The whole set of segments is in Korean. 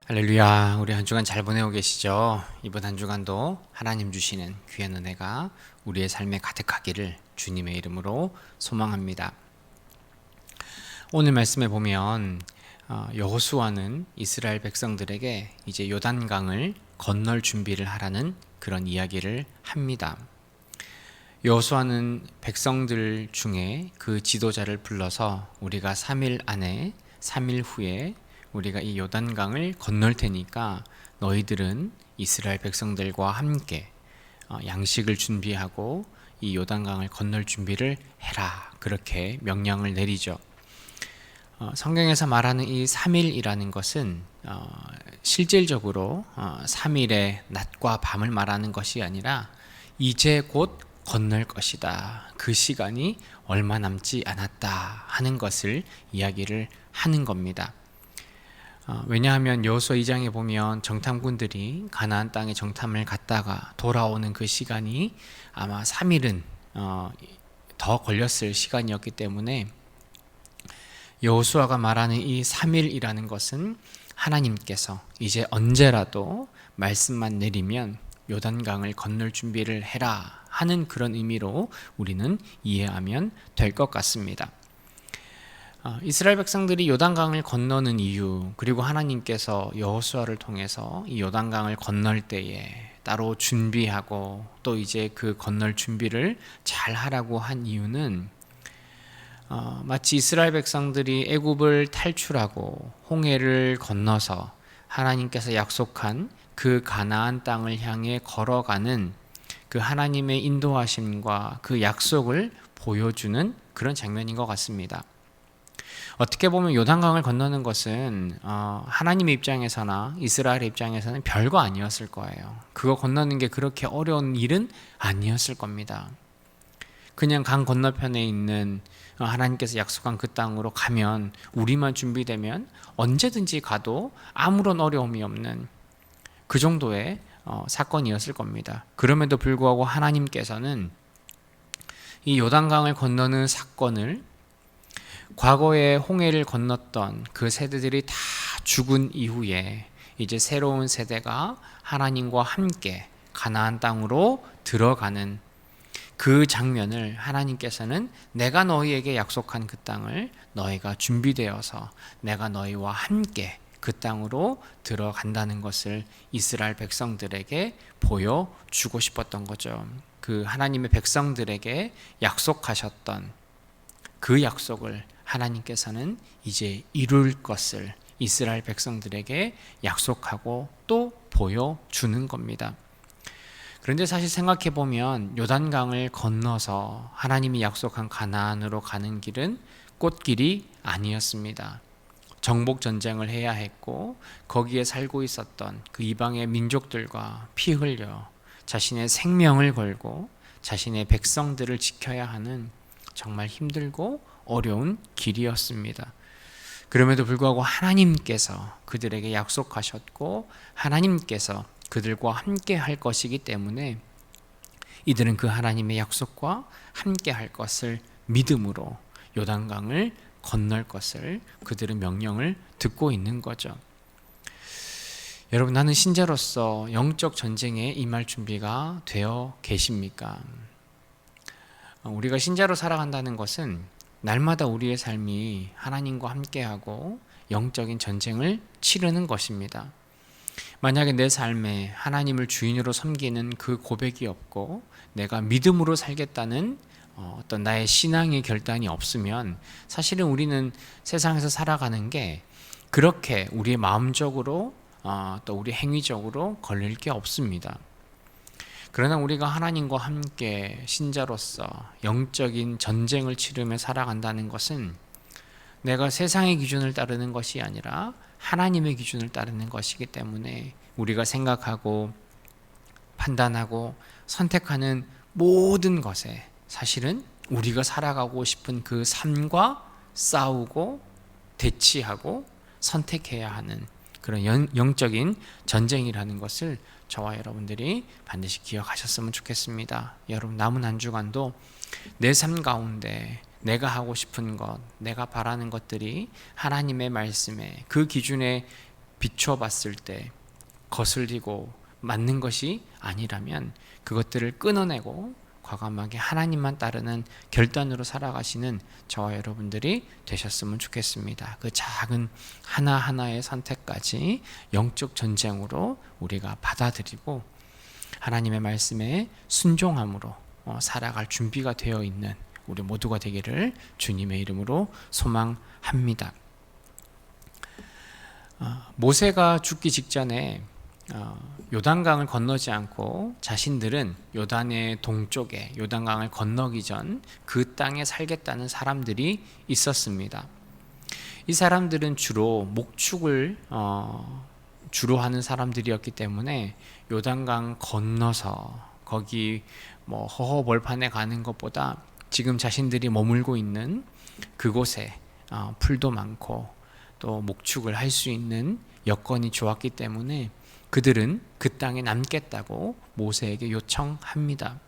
할렐루야. 우리 한 주간 잘 보내고 계시죠? 이번 한 주간도 하나님 주시는 귀한 은혜가 우리의 삶에 가득하기를 주님의 이름으로 소망합니다. 오늘 말씀에 보면 여호수아는 이스라엘 백성들에게 이제 요단강을 건널 준비를 하라는 그런 이야기를 합니다. 여호수아는 백성들 중에 그 지도자를 불러서 우리가 3일 안에 3일 후에 우리가 이 요단강을 건널 테니까 너희들은 이스라엘 백성들과 함께 양식을 준비하고 이 요단강을 건널 준비를 해라, 그렇게 명령을 내리죠. 성경에서 말하는 이 3일이라는 것은 실질적으로 3일의 낮과 밤을 말하는 것이 아니라 이제 곧 건널 것이다, 그 시간이 얼마 남지 않았다 하는 것을 이야기를 하는 겁니다. 왜냐하면 여호수아 2장에 보면 정탐꾼들이 가나안 땅에 정탐을 갔다가 돌아오는 그 시간이 아마 3일은 더 걸렸을 시간이었기 때문에 여호수아가 말하는 이 3일이라는 것은 하나님께서 이제 언제라도 말씀만 내리면 요단강을 건널 준비를 해라 하는 그런 의미로 우리는 이해하면 될 것 같습니다. 이스라엘 백성들이 요단강을 건너는 이유, 그리고 하나님께서 여호수아를 통해서 이 요단강을 건널 때에 따로 준비하고 또 이제 그 건널 준비를 잘 하라고 한 이유는 마치 이스라엘 백성들이 애굽을 탈출하고 홍해를 건너서 하나님께서 약속한 그 가나안 땅을 향해 걸어가는 그 하나님의 인도하심과 그 약속을 보여주는 그런 장면인 것 같습니다. 어떻게 보면 요단강을 건너는 것은 하나님의 입장에서나 이스라엘의 입장에서는 별거 아니었을 거예요. 그거 건너는 게 그렇게 어려운 일은 아니었을 겁니다. 그냥 강 건너편에 있는 하나님께서 약속한 그 땅으로 가면, 우리만 준비되면 언제든지 가도 아무런 어려움이 없는 그 정도의 사건이었을 겁니다. 그럼에도 불구하고 하나님께서는 이 요단강을 건너는 사건을 과거에 홍해를 건넜던 그 세대들이 다 죽은 이후에 이제 새로운 세대가 하나님과 함께 가나안 땅으로 들어가는 그 장면을 하나님께서는 내가 너희에게 약속한 그 땅을 너희가 준비되어서 내가 너희와 함께 그 땅으로 들어간다는 것을 이스라엘 백성들에게 보여주고 싶었던 거죠. 그 하나님의 백성들에게 약속하셨던 그 약속을 하나님께서는 이제 이룰 것을 이스라엘 백성들에게 약속하고 또 보여주는 겁니다. 그런데 사실 생각해 보면 요단강을 건너서 하나님이 약속한 가나안으로 가는 길은 꽃길이 아니었습니다. 정복 전쟁을 해야 했고 거기에 살고 있었던 그 이방의 민족들과 피 흘려 자신의 생명을 걸고 자신의 백성들을 지켜야 하는 정말 힘들고 어려운 길이었습니다. 그럼에도 불구하고 하나님께서 그들에게 약속하셨고 하나님께서 그들과 함께 할 것이기 때문에 이들은 그 하나님의 약속과 함께 할 것을 믿음으로 요단강을 건널 것을 그들은 명령을 듣고 있는 거죠. 여러분, 나는 신자로서 영적 전쟁에 임할 준비가 되어 계십니까? 우리가 신자로 살아간다는 것은 날마다 우리의 삶이 하나님과 함께하고 영적인 전쟁을 치르는 것입니다. 만약에 내 삶에 하나님을 주인으로 섬기는 그 고백이 없고 내가 믿음으로 살겠다는 어떤 나의 신앙의 결단이 없으면 사실은 우리는 세상에서 살아가는 게 그렇게 우리의 마음적으로 또 우리 행위적으로 걸릴 게 없습니다. 그러나 우리가 하나님과 함께 신자로서 영적인 전쟁을 치르며 살아간다는 것은 내가 세상의 기준을 따르는 것이 아니라 하나님의 기준을 따르는 것이기 때문에 우리가 생각하고 판단하고 선택하는 모든 것에 사실은 우리가 살아가고 싶은 그 삶과 싸우고 대치하고 선택해야 하는 그런 영적인 전쟁이라는 것을 저와 여러분들이 반드시 기억하셨으면 좋겠습니다. 여러분, 남은 한 주간도 내 삶 가운데 내가 하고 싶은 것, 내가 바라는 것들이 하나님의 말씀에 그 기준에 비춰봤을 때 거슬리고 맞는 것이 아니라면 그것들을 끊어내고 과감하게 하나님만 따르는 결단으로 살아가시는 저와 여러분들이 되셨으면 좋겠습니다. 그 작은 하나하나의 선택까지 영적 전쟁으로 우리가 받아들이고 하나님의 말씀에 순종함으로 살아갈 준비가 되어 있는 우리 모두가 되기를 주님의 이름으로 소망합니다. 모세가 죽기 직전에 요단강을 건너지 않고 자신들은 요단의 동쪽에 요단강을 건너기 전 그 땅에 살겠다는 사람들이 있었습니다. 이 사람들은 주로 목축을 주로 하는 사람들이었기 때문에 요단강 건너서 거기 허허벌판에 가는 것보다 지금 자신들이 머물고 있는 그곳에 풀도 많고 또 목축을 할 수 있는 여건이 좋았기 때문에 그들은 그 땅에 남겠다고 모세에게 요청합니다.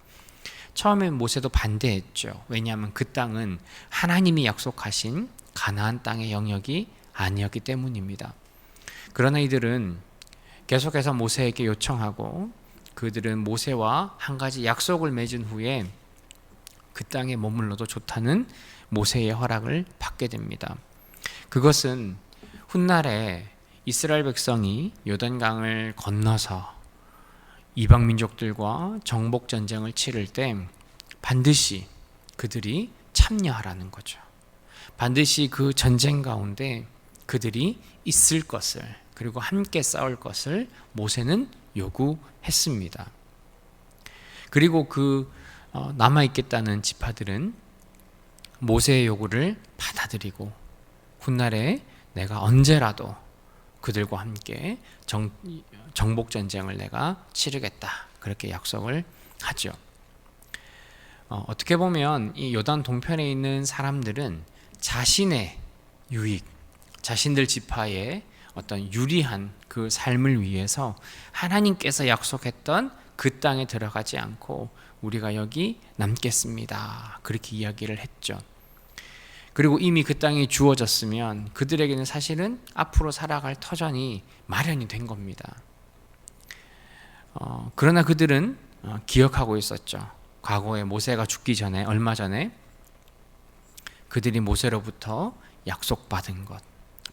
처음엔 모세도 반대했죠. 왜냐하면 그 땅은 하나님이 약속하신 가나안 땅의 영역이 아니었기 때문입니다. 그러나 이들은 계속해서 모세에게 요청하고 그들은 모세와 한 가지 약속을 맺은 후에 그 땅에 머물러도 좋다는 모세의 허락을 받게 됩니다. 그것은 훗날에 이스라엘 백성이 요단강을 건너서 이방 민족들과 정복 전쟁을 치를 때 반드시 그들이 참여하라는 거죠. 반드시 그 전쟁 가운데 그들이 있을 것을 그리고 함께 싸울 것을 모세는 요구했습니다. 그리고 그 남아있겠다는 지파들은 모세의 요구를 받아들이고 훗날에 내가 언제라도 그들과 함께 정복 전쟁을 내가 치르겠다 그렇게 약속을 하죠. 어떻게 보면 이 요단 동편에 있는 사람들은 자신의 유익, 자신들 지파의 어떤 유리한 그 삶을 위해서 하나님께서 약속했던 그 땅에 들어가지 않고 우리가 여기 남겠습니다. 그렇게 이야기를 했죠. 그리고 이미 그 땅이 주어졌으면 그들에게는 사실은 앞으로 살아갈 터전이 마련이 된 겁니다. 그러나 그들은 기억하고 있었죠. 과거에 모세가 죽기 전에 얼마 전에 그들이 모세로부터 약속받은 것,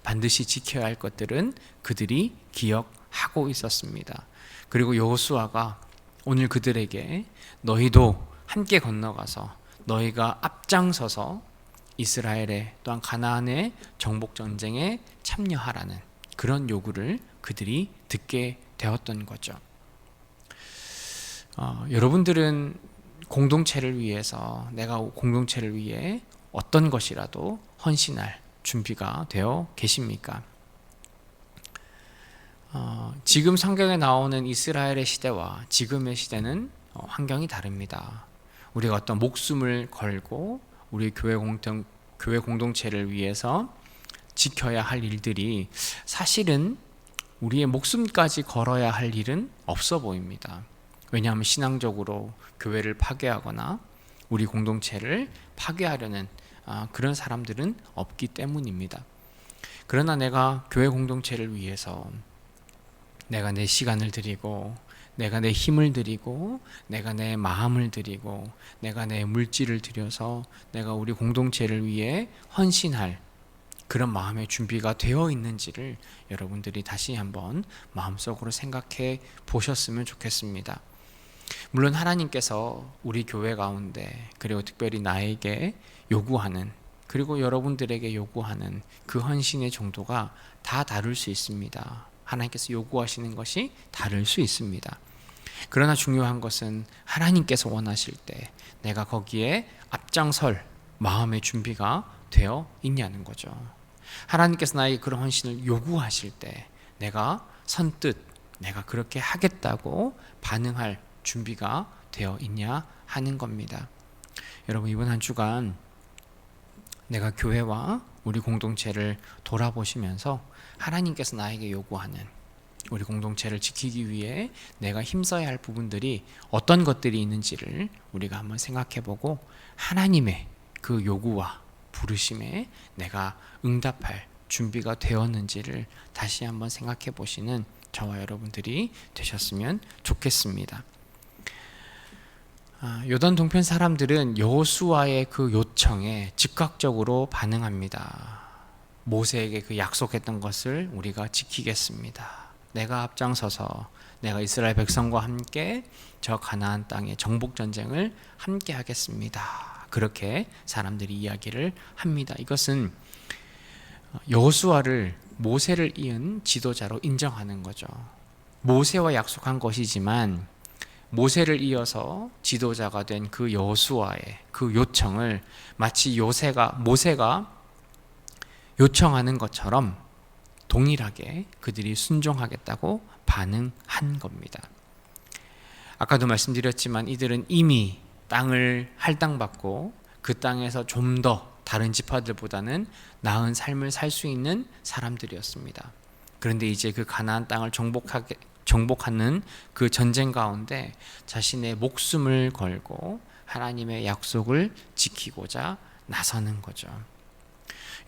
반드시 지켜야 할 것들은 그들이 기억하고 있었습니다. 그리고 여호수아가 오늘 그들에게 너희도 함께 건너가서 너희가 앞장서서 이스라엘의 또한 가나안의 정복 전쟁에 참여하라는 그런 요구를 그들이 듣게 되었던 거죠. 여러분들은 공동체를 위해서 내가 공동체를 위해 어떤 것이라도 헌신할 준비가 되어 계십니까? 지금 성경에 나오는 이스라엘의 시대와 지금의 시대는 환경이 다릅니다. 우리가 어떤 목숨을 걸고 우리 교회 공동체를 위해서 지켜야 할 일들이 사실은 우리의 목숨까지 걸어야 할 일은 없어 보입니다. 왜냐하면 신앙적으로 교회를 파괴하거나 우리 공동체를 파괴하려는 그런 사람들은 없기 때문입니다. 그러나 내가 교회 공동체를 위해서 내가 내 시간을 드리고 내가 내 힘을 드리고 내가 내 마음을 드리고 내가 내 물질을 들여서 내가 우리 공동체를 위해 헌신할 그런 마음의 준비가 되어 있는지를 여러분들이 다시 한번 마음속으로 생각해 보셨으면 좋겠습니다. 물론 하나님께서 우리 교회 가운데 그리고 특별히 나에게 요구하는 그리고 여러분들에게 요구하는 그 헌신의 정도가 다 다를 수 있습니다. 하나님께서 요구하시는 것이 다를 수 있습니다. 그러나 중요한 것은 하나님께서 원하실 때 내가 거기에 앞장설 마음의 준비가 되어 있냐는 거죠. 하나님께서 나에게 그런 헌신을 요구하실 때 내가 선뜻 내가 그렇게 하겠다고 반응할 준비가 되어 있냐 하는 겁니다. 여러분 이번 한 주간 내가 교회와 우리 공동체를 돌아보시면서 하나님께서 나에게 요구하는 우리 공동체를 지키기 위해 내가 힘써야 할 부분들이 어떤 것들이 있는지를 우리가 한번 생각해보고 하나님의 그 요구와 부르심에 내가 응답할 준비가 되었는지를 다시 한번 생각해 보시는 저와 여러분들이 되셨으면 좋겠습니다. 요단 동편 사람들은 여호수아의 그 요청에 즉각적으로 반응합니다. 모세에게 그 약속했던 것을 우리가 지키겠습니다. 내가 앞장서서 내가 이스라엘 백성과 함께 저 가나안 땅의 정복 전쟁을 함께 하겠습니다. 그렇게 사람들이 이야기를 합니다. 이것은 여호수아를 모세를 이은 지도자로 인정하는 거죠. 모세와 약속한 것이지만 모세를 이어서 지도자가 된 그 여호수아의 그 요청을 마치 모세가 요청하는 것처럼 동일하게 그들이 순종하겠다고 반응한 겁니다. 아까도 말씀드렸지만 이들은 이미 땅을 할당받고 그 땅에서 좀 더 다른 지파들보다는 나은 삶을 살 수 있는 사람들이었습니다. 그런데 이제 그 가나안 땅을 정복하는 그 전쟁 가운데 자신의 목숨을 걸고 하나님의 약속을 지키고자 나서는 거죠.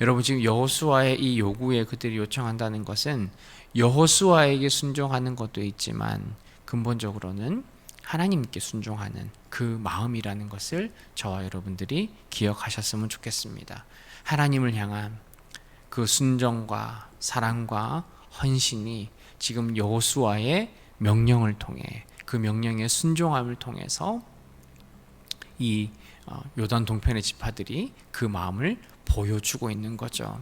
여러분, 지금 여호수아의 이 요구에 그들이 요청한다는 것은 여호수아에게 순종하는 것도 있지만 근본적으로는 하나님께 순종하는 그 마음이라는 것을 저와 여러분들이 기억하셨으면 좋겠습니다. 하나님을 향한 그 순종과 사랑과 헌신이 지금 여호수아의 명령을 통해 그 명령의 순종함을 통해서 이 요단 동편의 지파들이 그 마음을 보여주고 있는 거죠.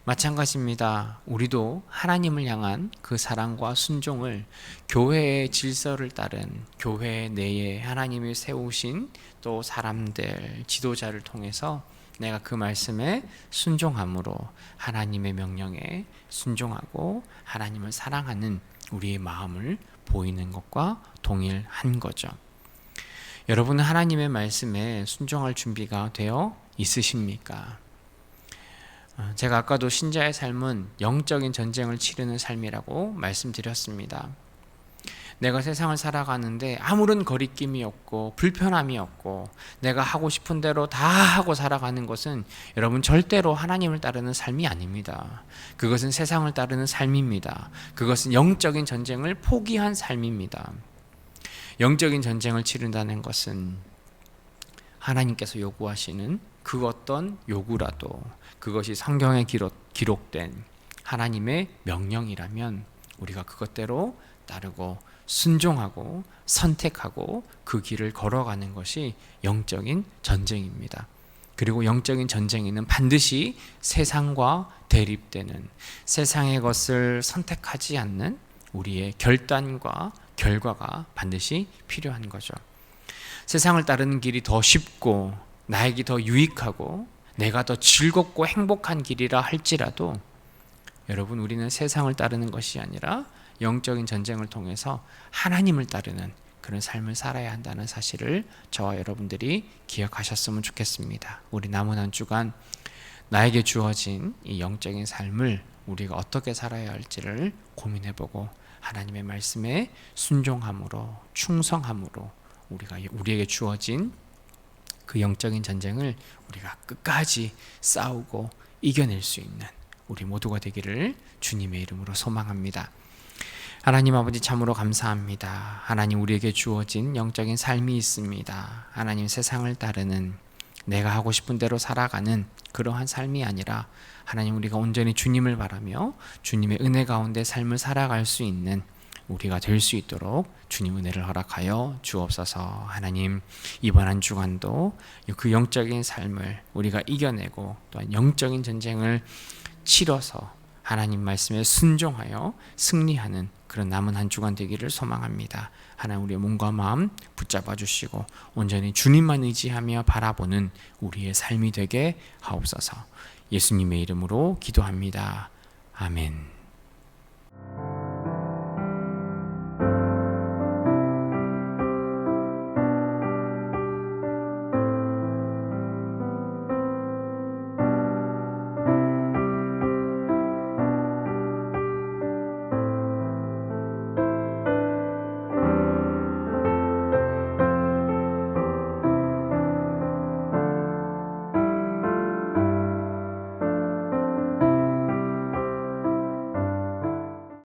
마찬가지입니다. 우리도 하나님을 향한 그 사랑과 순종을 교회의 질서를 따른 교회 내에 하나님이 세우신 또 사람들, 지도자를 통해서 내가 그 말씀에 순종함으로 하나님의 명령에 순종하고 하나님을 사랑하는 우리의 마음을 보이는 것과 동일한 거죠. 여러분은 하나님의 말씀에 순종할 준비가 되어 있으십니까? 제가 아까도 신자의 삶은 영적인 전쟁을 치르는 삶이라고 말씀드렸습니다. 내가 세상을 살아가는데 아무런 거리낌이 없고 불편함이 없고 내가 하고 싶은 대로 다 하고 살아가는 것은 여러분 절대로 하나님을 따르는 삶이 아닙니다. 그것은 세상을 따르는 삶입니다. 그것은 영적인 전쟁을 포기한 삶입니다. 영적인 전쟁을 치른다는 것은 하나님께서 요구하시는 그 어떤 요구라도 그것이 성경에 기록된 하나님의 명령이라면 우리가 그것대로 따르고 순종하고 선택하고 그 길을 걸어가는 것이 영적인 전쟁입니다. 그리고 영적인 전쟁에는 반드시 세상과 대립되는 세상의 것을 선택하지 않는 우리의 결단과 결과가 반드시 필요한 거죠. 세상을 따르는 길이 더 쉽고 나에게 더 유익하고 내가 더 즐겁고 행복한 길이라 할지라도 여러분, 우리는 세상을 따르는 것이 아니라 영적인 전쟁을 통해서 하나님을 따르는 그런 삶을 살아야 한다는 사실을 저와 여러분들이 기억하셨으면 좋겠습니다. 우리 남은 한 주간 나에게 주어진 이 영적인 삶을 우리가 어떻게 살아야 할지를 고민해보고 하나님의 말씀에 순종함으로 충성함으로 우리에게 주어진 그 영적인 전쟁을 우리가 끝까지 싸우고 이겨낼 수 있는 우리 모두가 되기를 주님의 이름으로 소망합니다. 하나님 아버지, 참으로 감사합니다. 하나님, 우리에게 주어진 영적인 삶이 있습니다. 하나님, 세상을 따르는 내가 하고 싶은 대로 살아가는 그러한 삶이 아니라 하나님, 우리가 온전히 주님을 바라며 주님의 은혜 가운데 삶을 살아갈 수 있는 우리가 될 수 있도록 주님 은혜를 허락하여 주옵소서. 하나님, 이번 한 주간도 그 영적인 삶을 우리가 이겨내고 또한 영적인 전쟁을 치러서 하나님 말씀에 순종하여 승리하는 그런 남은 한 주간 되기를 소망합니다. 하나님, 우리의 몸과 마음 붙잡아 주시고 온전히 주님만 의지하며 바라보는 우리의 삶이 되게 하옵소서. 예수님의 이름으로 기도합니다. 아멘.